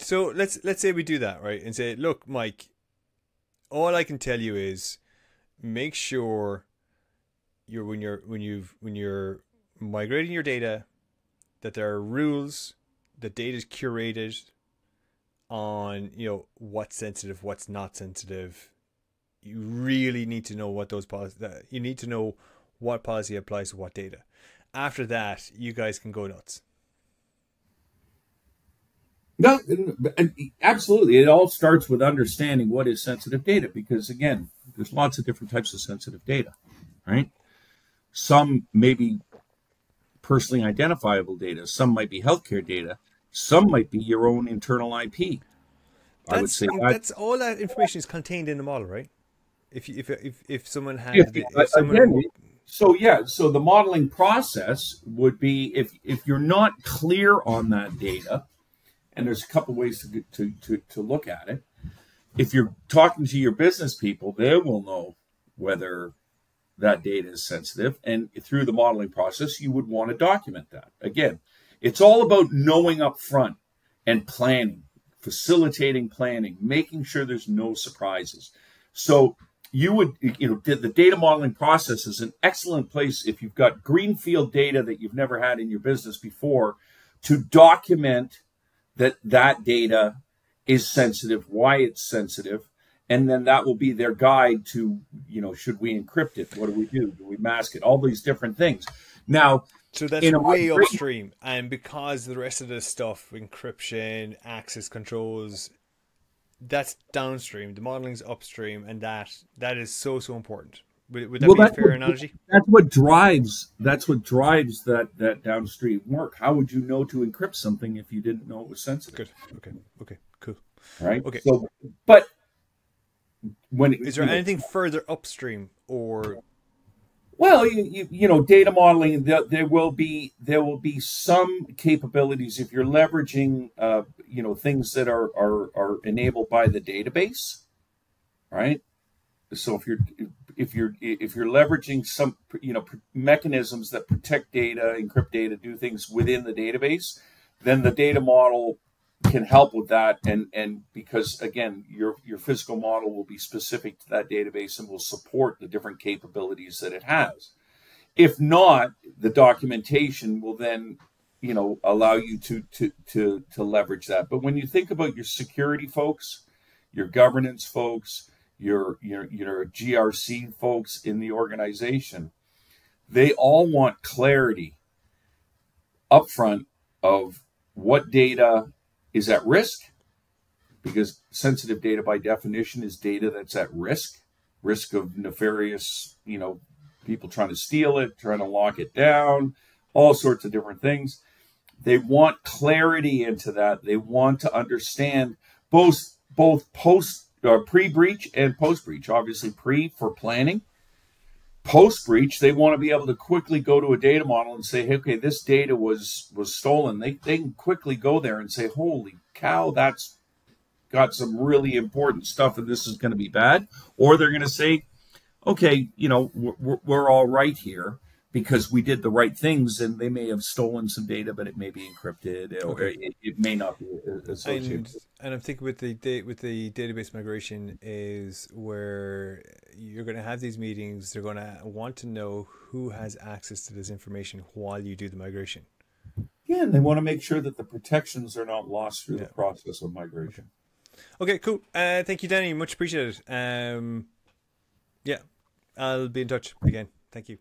So let's say we do that, right? And say, look, Mike, all I can tell you is make sure when you're migrating your data, that there are rules, the data is curated on, what's sensitive, what's not sensitive. You really need to know what those policies, you need to know what policy applies to what data. After that, you guys can go nuts. No, absolutely. It all starts with understanding what is sensitive data, because again, there's lots of different types of sensitive data, right? Some may be personally identifiable data, some might be healthcare data, some might be your own internal IP. I would say that's all that information is contained in the model, right? If someone if, had if someone again, so the modeling process would be if you're not clear on that data, and there's a couple ways to look at it. If you're talking to your business people, they will know whether that data is sensitive, and through the modeling process, you would want to document that. Again, it's all about knowing up front and planning, facilitating planning, making sure there's no surprises. So the data modeling process is an excellent place if you've got greenfield data that you've never had in your business before, to document that data is sensitive, why it's sensitive, and then that will be their guide to, should we encrypt it? What do we do? Do we mask it? All these different things. Now, so that's way upstream, and because the rest of the stuff, encryption, access controls, that's downstream. The modeling's upstream, and that is so important. Would that be a fair analogy? That's what drives that downstream work. How would you know to encrypt something if you didn't know it was sensitive? Good. Okay. Cool. Right. Okay. So, but is there anything further upstream, or? Well, data modeling. There will be some capabilities if you're leveraging, things that are enabled by the database, right? So if you're leveraging some mechanisms that protect data, encrypt data, do things within the database, then the data model can help with that, and because again your physical model will be specific to that database and will support the different capabilities that it has. If not, the documentation will then allow you to leverage that. But when you think about your security folks, your governance folks, your GRC folks in the organization, they all want clarity upfront of what data is at risk, because sensitive data by definition is data that's at risk of nefarious, people trying to steal it, trying to lock it down, all sorts of different things. They want clarity into that. They want to understand both post pre-breach and post-breach. Obviously, pre for planning. Post-breach, they want to be able to quickly go to a data model and say, hey, okay, this data was stolen. They can quickly go there and say, holy cow, that's got some really important stuff, and this is going to be bad. Or they're going to say, okay, we're all right here because we did the right things, and they may have stolen some data, but it may be encrypted, or it may not be associated. And I'm thinking with the database migration is where you're going to have these meetings. They're going to want to know who has access to this information while you do the migration. Yeah, and they want to make sure that the protections are not lost through the process of migration. Okay, cool. Thank you, Danny. Much appreciated. Yeah, I'll be in touch again. Thank you.